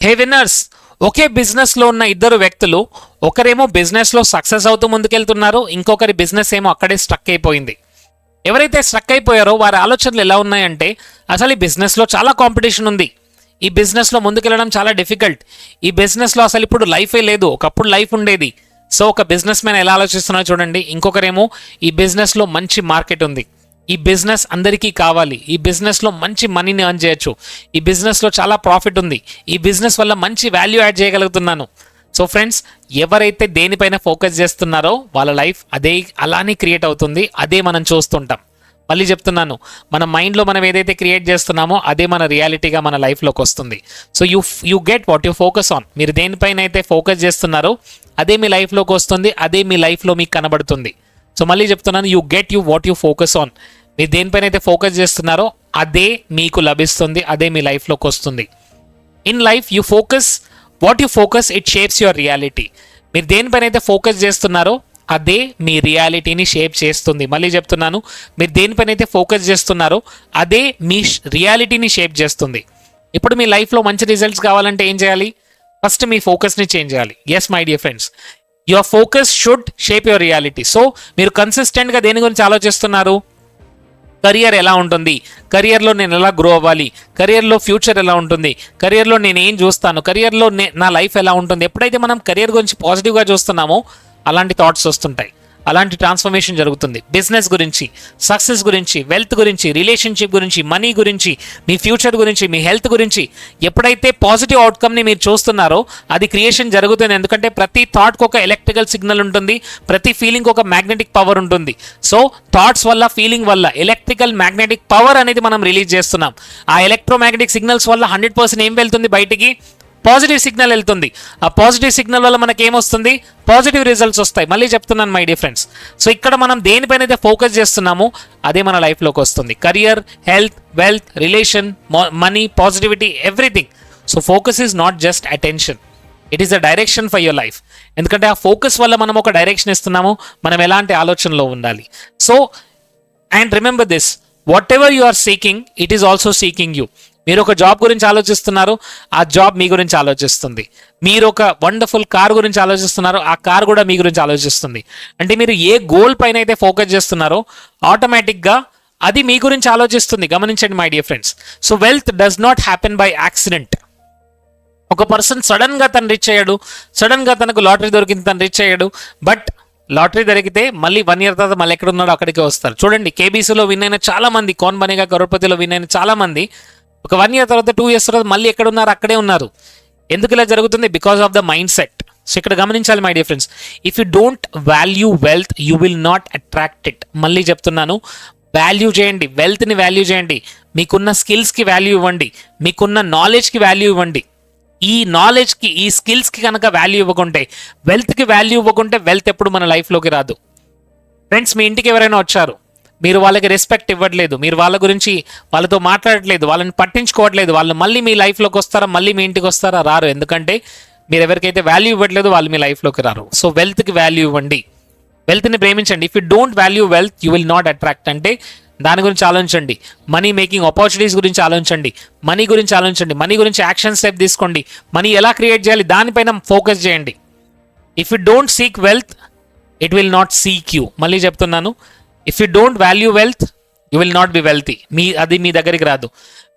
హే winners, ఒకే బిజినెస్లో ఉన్న ఇద్దరు వ్యక్తులు, ఒకరేమో బిజినెస్లో సక్సెస్ అవుతూ ముందుకెళ్తున్నారు, ఇంకొకరి బిజినెస్ ఏమో అక్కడే స్ట్రక్ అయిపోయింది. ఎవరైతే స్ట్రక్ అయిపోయారో వారి ఆలోచనలు ఎలా ఉన్నాయంటే, అసలు ఈ బిజినెస్లో చాలా కాంపిటీషన్ ఉంది, ఈ బిజినెస్లో ముందుకెళ్ళడం చాలా డిఫికల్ట్, ఈ బిజినెస్లో అసలు ఇప్పుడు లైఫే లేదు, ఒకప్పుడు లైఫ్ ఉండేది. సో ఒక బిజినెస్ మ్యాన్ ఎలా ఆలోచిస్తున్నారో చూడండి. ఇంకొకరేమో ఈ బిజినెస్లో మంచి మార్కెట్ ఉంది, ఈ బిజినెస్ అందరికీ కావాలి, ఈ బిజినెస్లో మంచి మనీని ఎర్న్ చేయొచ్చు, ఈ బిజినెస్లో చాలా ప్రాఫిట్ ఉంది, ఈ బిజినెస్ వల్ల మంచి వాల్యూ యాడ్ చేయగలుగుతున్నాను. సో ఫ్రెండ్స్, ఎవరైతే దేనిపైన ఫోకస్ చేస్తున్నారో వాళ్ళ లైఫ్ అదే అలానే క్రియేట్ అవుతుంది. అదే మనం చూస్తుంటాం. మళ్ళీ చెప్తున్నాను, మన మైండ్లో మనం ఏదైతే క్రియేట్ చేస్తున్నామో అదే మన రియాలిటీగా మన లైఫ్లోకి వస్తుంది. So you get what you focus on. మీరు దేనిపైన అయితే ఫోకస్ చేస్తున్నారో అదే మీ లైఫ్లోకి వస్తుంది, అదే మీ లైఫ్లో మీకు కనబడుతుంది. సో మళ్ళీ చెప్తున్నాను, you get you what you focus on. మీరు దేనిపైన అయితే ఫోకస్ చేస్తున్నారో అదే మీకు లభిస్తుంది, అదే మీ లైఫ్లోకి వస్తుంది. In life you focus what you focus, it shapes your reality. మీరు దేనిపైన అయితే ఫోకస్ చేస్తున్నారో అదే మీ రియాలిటీని షేప్ చేస్తుంది. మళ్ళీ చెప్తున్నాను, మీరు దేనిపైన అయితే ఫోకస్ చేస్తున్నారో అదే మీ రియాలిటీని షేప్ చేస్తుంది. ఇప్పుడు మీ లైఫ్లో మంచి రిజల్ట్స్ కావాలంటే ఏం చేయాలి? ఫస్ట్ మీ ఫోకస్ని చేంజ్ చేయాలి. Yes my dear friends, your focus should shape your reality. So మీరు కన్సిస్టెంట్గా దేని గురించి ఆలోచిస్తున్నారు? కెరియర్ ఎలా ఉంటుంది, కెరియర్లో నేను ఎలా గ్రో అవ్వాలి, కెరియర్లో ఫ్యూచర్ ఎలా ఉంటుంది, కెరియర్లో నేను ఏం చూస్తాను, కెరియర్లో నా లైఫ్ ఎలా ఉంటుంది. ఎప్పుడైతే మనం కెరియర్ గురించి పాజిటివ్గా చూస్తున్నామో అలాంటి థాట్స్ వస్తుంటాయి, అలాంటి ట్రాన్స్ఫర్మేషన్ జరుగుతుంది. బిజినెస్ గురించి, సక్సెస్ గురించి, వెల్త్ గురించి, రిలేషన్షిప్ గురించి, మనీ గురించి, మీ ఫ్యూచర్ గురించి, మీ హెల్త్ గురించి ఎప్పుడైతే పాజిటివ్ అవుట్కమ్ని మీరు చూస్తున్నారో అది క్రియేషన్ జరుగుతుంది. ఎందుకంటే ప్రతి థాట్కి ఒక ఎలక్ట్రికల్ సిగ్నల్ ఉంటుంది, ప్రతి ఫీలింగ్ ఒక మ్యాగ్నెటిక్ పవర్ ఉంటుంది. సో థాట్స్ వల్ల, ఫీలింగ్ వల్ల ఎలక్ట్రికల్ మ్యాగ్నెటిక్ పవర్ అనేది మనం రిలీజ్ చేస్తున్నాం. ఆ ఎలక్ట్రోమాగ్నెటిక్ సిగ్నల్స్ వల్ల 100% ఏం వెళ్తుంది బయటికి? పాజిటివ్ సిగ్నల్ వెళ్తుంది. ఆ పాజిటివ్ సిగ్నల్ వల్ల మనకి ఏమొస్తుంది? పాజిటివ్ రిజల్ట్స్ వస్తాయి. మళ్ళీ చెప్తున్నాను మై డియర్ ఫ్రెండ్స్, సో ఇక్కడ మనం దేనిపైన అయితే ఫోకస్ చేస్తున్నామో అదే మన లైఫ్లోకి వస్తుంది. Career, health, wealth, relation, money, positivity, everything. So focus is not just attention, it is a direction for your life. ఎందుకంటే ఆ ఫోకస్ వల్ల మనం ఒక డైరెక్షన్ ఇస్తున్నాము, మనం ఎలాంటి ఆలోచనలో ఉండాలి. So and remember this, whatever you are seeking, it is also seeking you. మీరు ఒక జాబ్ గురించి ఆలోచిస్తున్నారు, ఆ జాబ్ మీ గురించి ఆలోచిస్తుంది. మీరు ఒక వండర్ఫుల్ కార్ గురించి ఆలోచిస్తున్నారు, ఆ కార్ కూడా మీ గురించి ఆలోచిస్తుంది. అంటే మీరు ఏ గోల్ పైన అయితే ఫోకస్ చేస్తున్నారో ఆటోమేటిక్గా అది మీ గురించి ఆలోచిస్తుంది. గమనించండి my dear friends. So wealth does not happen by accident. ఒక పర్సన్ సడన్గా తను రిచ్ అయ్యాడు, సడన్గా తనకు లాటరీ దొరికింది, తను రిచ్ అయ్యాడు. బట్ లాటరీ దొరికితే మళ్ళీ 1 year తర్వాత మళ్ళీ ఎక్కడ ఉన్నాడో అక్కడికే వస్తారు. చూడండి, కేబీసీలో విన్ అయిన చాలా మంది, కౌన్ బనేగా కరోడ్పతిలో విన్ అయిన చాలా మంది ఒక 1 year తర్వాత, 2 years తర్వాత మళ్ళీ ఎక్కడ ఉన్నారు? అక్కడే ఉన్నారు. ఎందుకు ఇలా జరుగుతుంది? Because of the mind set. So ఇక్కడ గమనించాలి my dear friends, if you don't value wealth you will not attract it. మళ్ళీ చెప్తున్నాను, వాల్యూ చేయండి, వెల్త్ని వాల్యూ చేయండి, మీకున్న స్కిల్స్కి వాల్యూ ఇవ్వండి, మీకున్న నాలెడ్జ్కి వాల్యూ ఇవ్వండి. ఈ నాలెడ్జ్కి, ఈ స్కిల్స్కి కనుక వాల్యూ ఇవ్వకుంటే, వెల్త్కి వాల్యూ ఇవ్వకుంటే వెల్త్ ఎప్పుడు మన లైఫ్లోకి రాదు. ఫ్రెండ్స్, మీ ఇంటికి ఎవరైనా వచ్చారు, మీరు వాళ్ళకి రెస్పెక్ట్ ఇవ్వట్లేదు, మీరు వాళ్ళ గురించి వాళ్ళతో మాట్లాడట్లేదు, వాళ్ళని పట్టించుకోవట్లేదు, వాళ్ళు మళ్ళీ మీ లైఫ్లోకి వస్తారా? మళ్ళీ మీ ఇంటికి వస్తారా? రారు. ఎందుకంటే మీరు ఎవరికైతే వాల్యూ ఇవ్వట్లేదు వాళ్ళు మీ లైఫ్లోకి రారు. సో వెల్త్కి వాల్యూ ఇవ్వండి, వెల్త్ని ప్రేమించండి. If you don't value wealth you will not attract. అంటే దాని గురించి ఆలోచించండి, మనీ మేకింగ్ ఆపర్చునిటీస్ గురించి ఆలోచించండి, మనీ గురించి ఆలోచించండి, మనీ గురించి యాక్షన్ స్టెప్ తీసుకోండి, మనీ ఎలా క్రియేట్ చేయాలి దానిపైన ఫోకస్ చేయండి. If you don't seek wealth it will not seek you. మళ్ళీ చెప్తున్నాను, if you don't value wealth you will not be wealthy. అది మీ దగ్గరికి రాదు.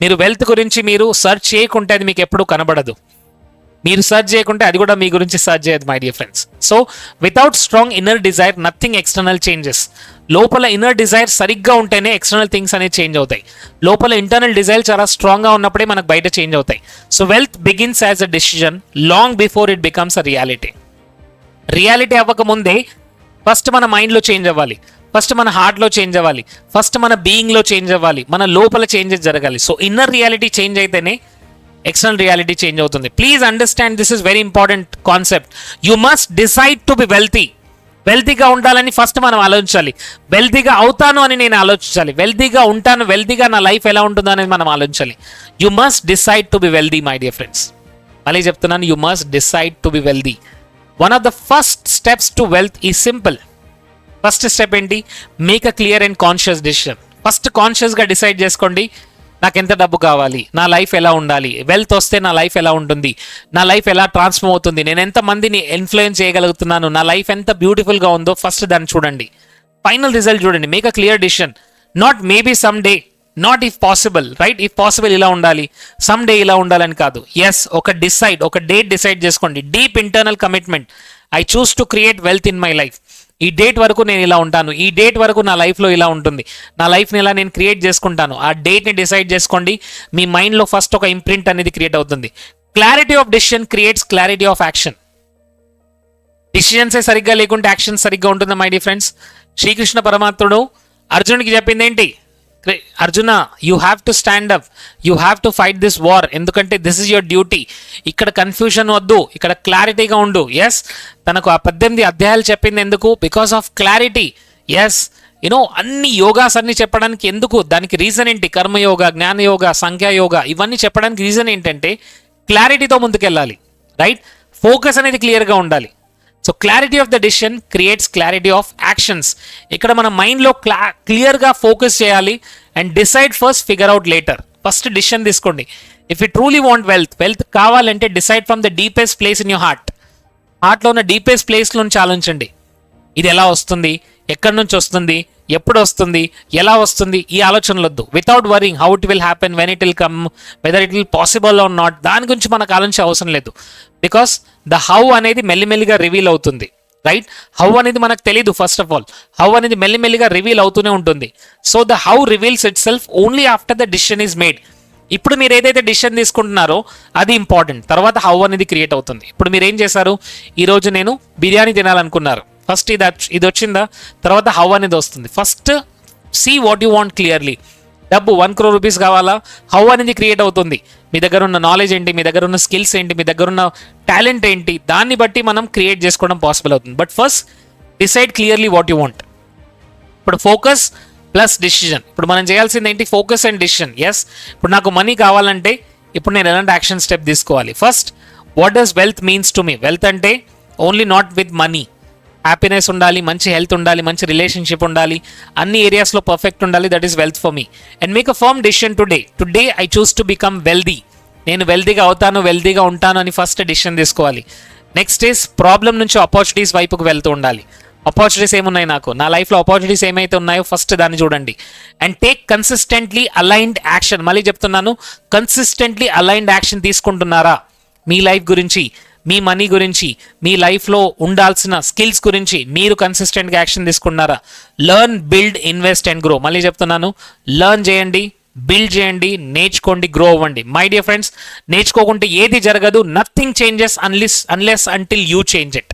మీరు వెల్త్ గురించి మీరు సర్చ్ చేయకుంటే అది మీకు ఎప్పుడూ కనబడదు. మీరు సర్చ్ చేయకుంటే అది కూడా మీ గురించి సర్చ్ చేయదు my dear friends. So without strong inner Dzire nothing external changes. లోపల ఇన్నర్ డిజైర్ సరిగ్గా ఉంటేనే ఎక్స్టర్నల్ థింగ్స్ అనేవి చేంజ్ అవుతాయి. లోపల ఇంటర్నల్ డిజైర్ చాలా స్ట్రాంగ్గా ఉన్నప్పుడే మనకు బయట చేంజ్ అవుతాయి. So wealth begins as a decision long before it becomes a reality. Reality అవ్వకముందే ఫస్ట్ మన మైండ్లో చేంజ్ అవ్వాలి, ఫస్ట్ మన హార్ట్లో చేంజ్ అవ్వాలి, ఫస్ట్ మన బీయింగ్లో చేంజ్ అవ్వాలి, మన లోపల చేంజెస్ జరగాలి. సో ఇన్నర్ రియాలిటీ చేంజ్ అయితేనే ఎక్స్టర్నల్ రియాలిటీ చేంజ్ అవుతుంది. Please understand, this is very important concept. You must decide to be wealthy. వెల్తీగా ఉండాలని ఫస్ట్ మనం ఆలోచించాలి. వెల్తీగా అవుతాను అని నేను ఆలోచించాలి, వెల్తీగా ఉంటాను, వెల్తీగా నా లైఫ్ ఎలా ఉంటుందో అనేది మనం ఆలోచించాలి. You must decide to be wealthy my dear friends. మళ్ళీ చెప్తున్నాను, you must decide to be wealthy. One of the first steps to wealth is simple. First step ఏంటి? Make a clear and conscious decision. First కాన్షియస్గా decide చేసుకోండి, నాకు ఎంత డబ్బు కావాలి, నా లైఫ్ ఎలా ఉండాలి, వెల్త్ వస్తే నా లైఫ్ ఎలా ఉంటుంది, నా లైఫ్ ఎలా ట్రాన్స్ఫార్మ్ అవుతుంది, నేను ఎంత మందిని ఇన్ఫ్లుయెన్స్ చేయగలుగుతున్నాను, నా లైఫ్ ఎంత బ్యూటిఫుల్గా ఉందో ఫస్ట్ దాన్ని చూడండి. ఫైనల్ రిజల్ట్ చూడండి. Make a clear decision. Not maybe some day, not if possible, right? If possible ఇలా ఉండాలి, సమ్ డే ఇలా ఉండాలని కాదు. ఎస్, ఒక డేట్ డిసైడ్ చేసుకోండి. Deep internal commitment. I choose to create wealth in my life. ఈ date వరకు నేను ఇలా ఉంటాను, ఈ డేట్ వరకు నా లైఫ్లో ఇలా ఉంటుంది, నా లైఫ్ని ఇలా నేను క్రియేట్ చేసుకుంటాను. ఆ డేట్ని డిసైడ్ చేసుకోండి. మీ మైండ్లో ఫస్ట్ ఒక ఇంప్రింట్ అనేది క్రియేట్ అవుతుంది. Clarity of decision creates clarity of action. డిసిషన్సే సరిగ్గా లేకుంటే యాక్షన్ సరిగ్గా ఉంటుంది మై డియర్ ఫ్రెండ్స్. శ్రీకృష్ణ పరమాత్ముడు అర్జునుడికి చెప్పింది ఏంటి? Arjuna, you have to stand up, you have to fight this war, ఎందుకంటే దిస్ ఇస్ యువర్ డ్యూటీ. ఇక్కడ కన్ఫ్యూజన్ వద్దు, ఇక్కడ క్లారిటీగా ఉండు. ఎస్, తనకు ఆ 18 అధ్యాయాలు చెప్పింది ఎందుకు? Because of clarity. ఎస్, అన్ని యోగాస్ అన్ని చెప్పడానికి ఎందుకు? దానికి రీజన్ ఏంటి? కర్మయోగ, జ్ఞానయోగ, సంఖ్యాయోగ, ఇవన్నీ చెప్పడానికి రీజన్ ఏంటంటే క్లారిటీతో ముందుకెళ్ళాలి, రైట్? ఫోకస్ అనేది క్లియర్గా ఉండాలి. So clarity of the decision creates clarity of actions. ఇక్కడ మన మైండ్లో క్లియర్గా ఫోకస్ చేయాలి. And decide first, figure out later. First decision తీసుకోండి. If you truly want wealth కావాలంటే decide from the deepest place in your హార్ట్లో ఉన్న డీపెస్ట్ ప్లేస్ నుంచి ఆలోచించండి. ఇది ఎలా వస్తుంది, ఎక్కడి నుంచి వస్తుంది, ఎప్పుడు వస్తుంది, ఎలా వస్తుంది, ఈ ఆలోచనలు వద్దు. Without worrying how it will happen, when it will come, whether it will possible are not, దాని గురించి మనకు ఆలోచించే అవసరం లేదు. బికాస్ ద హౌ అనేది మెల్లిమెల్లిగా రివీల్ అవుతుంది, రైట్? హౌ అనేది మనకు తెలీదు. ఫస్ట్ ఆఫ్ ఆల్ హౌ అనేది మెల్లిమెల్లిగా రివీల్ అవుతూనే ఉంటుంది. So the how reveals it self only after the decision is made. ఇప్పుడు మీరు ఏదైతే డిసిషన్ తీసుకుంటున్నారో అది ఇంపార్టెంట్. తర్వాత హౌ అనేది క్రియేట్ అవుతుంది. ఇప్పుడు మీరు ఏం చేశారు? ఈరోజు నేను బిర్యానీ తినాలనుకున్నారు. ఫస్ట్ ఇది వచ్చిందా? తర్వాత హౌ అనేది వస్తుంది. First see what you want clearly. డబ్బు 1 crore రూపీస్ కావాలా? హౌ అనేది క్రియేట్ అవుతుంది. మీ దగ్గర ఉన్న నాలెడ్జ్ ఏంటి, మీ దగ్గర ఉన్న స్కిల్స్ ఏంటి, మీ దగ్గర ఉన్న టాలెంట్ ఏంటి, దాన్ని బట్టి మనం క్రియేట్ చేసుకోవడం పాసిబుల్ అవుతుంది. But first decide clearly what you want. ఇప్పుడు ఫోకస్ ప్లస్ డిసిషన్. ఇప్పుడు మనం చేయాల్సింది ఏంటి? Focus and decision. ఎస్, ఇప్పుడు నాకు మనీ కావాలంటే ఇప్పుడు నేను ఎలాంటి యాక్షన్ స్టెప్ తీసుకోవాలి? First, what does wealth means to me? Wealth అంటే only not with money. Happiness ఉండాలి, మంచి హెల్త్ ఉండాలి, మంచి రిలేషన్షిప్ ఉండాలి, అన్ని ఏరియాస్లో పర్ఫెక్ట్ ఉండాలి. That is wealth for me. And make a firm decision today I choose to become wealthy. నేను వెల్దీగా అవుతాను, వెల్దీగా ఉంటాను అని ఫస్ట్ డిసిషన్ తీసుకోవాలి. నెక్స్ట్ ఈస్ ప్రాబ్లం నుంచి ఆపర్చునిటీస్ వైపుకు వెళ్తూ ఉండాలి. ఆపర్చునిటీస్ ఏమున్నాయి నాకు, నా లైఫ్లో ఆపర్చునిటీస్ ఏమైతే ఉన్నాయో ఫస్ట్ దాన్ని చూడండి. And take consistently aligned action. మళ్ళీ చెప్తున్నాను, కన్సిస్టెంట్లీ అలైన్డ్ యాక్షన్ తీసుకుంటున్నారా? మీ లైఫ్ గురించి, మీ మనీ గురించి, మీ లైఫ్లో ఉండాల్సిన స్కిల్స్ గురించి మీరు కన్సిస్టెంట్గా యాక్షన్ తీసుకున్నారా? Learn, build, invest and grow. మళ్ళీ చెప్తున్నాను, లెర్న్ చేయండి, బిల్డ్ చేయండి, నేర్చుకోండి, గ్రో అవ్వండి. మై డియర్ ఫ్రెండ్స్, నేర్చుకోకుంటే ఏది జరగదు. Nothing changes unless until you change it.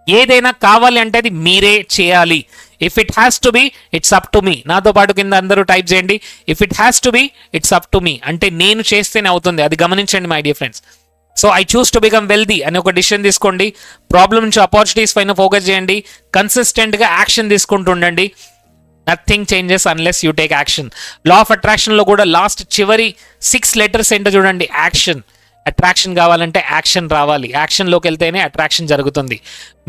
ఏదైనా కావాలి అంటే అది మీరే చేయాలి. If it has to be, it's up to me. నాతో పాటు కింద అందరూ టైప్ చేయండి, if it has to be, it's up to me. అంటే నేను చేస్తేనే అవుతుంది. అది గమనించండి my dear friends. So I choose to become wealthy అని ఒక డిసిషన్ తీసుకోండి. ప్రాబ్లమ్ నుంచి ఆపర్చునిటీస్ పైన ఫోకస్ చేయండి. కన్సిస్టెంట్గా యాక్షన్ తీసుకుంటూ ఉండండి. Nothing changes unless you take action. Law of అట్రాక్షన్లో కూడా లాస్ట్ చివరి 6 letters ఏంటో చూడండి, యాక్షన్. అట్రాక్షన్ కావాలంటే యాక్షన్ రావాలి. యాక్షన్లోకి వెళ్తేనే అట్రాక్షన్ జరుగుతుంది.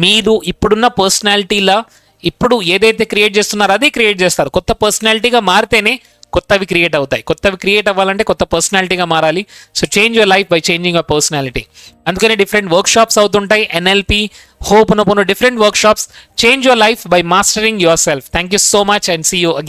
మీరు ఇప్పుడున్న పర్సనాలిటీలా ఇప్పుడు ఏదైతే క్రియేట్ చేస్తున్నారో అదే క్రియేట్ చేస్తారు. కొత్త పర్సనాలిటీగా మారితేనే కొత్తవి క్రియేట్ అవుతాయి. కొత్తవి క్రియేట్ అవ్వాలంటే కొత్త పర్సనాలిటీగా మారాలి. So change your life by changing your personality. అందుకని డిఫరెంట్ వర్క్ షాప్స్ అవుతుంటాయి. NLP, hope, different workshops. Change your life by mastering yourself. Thank you so much and see you again.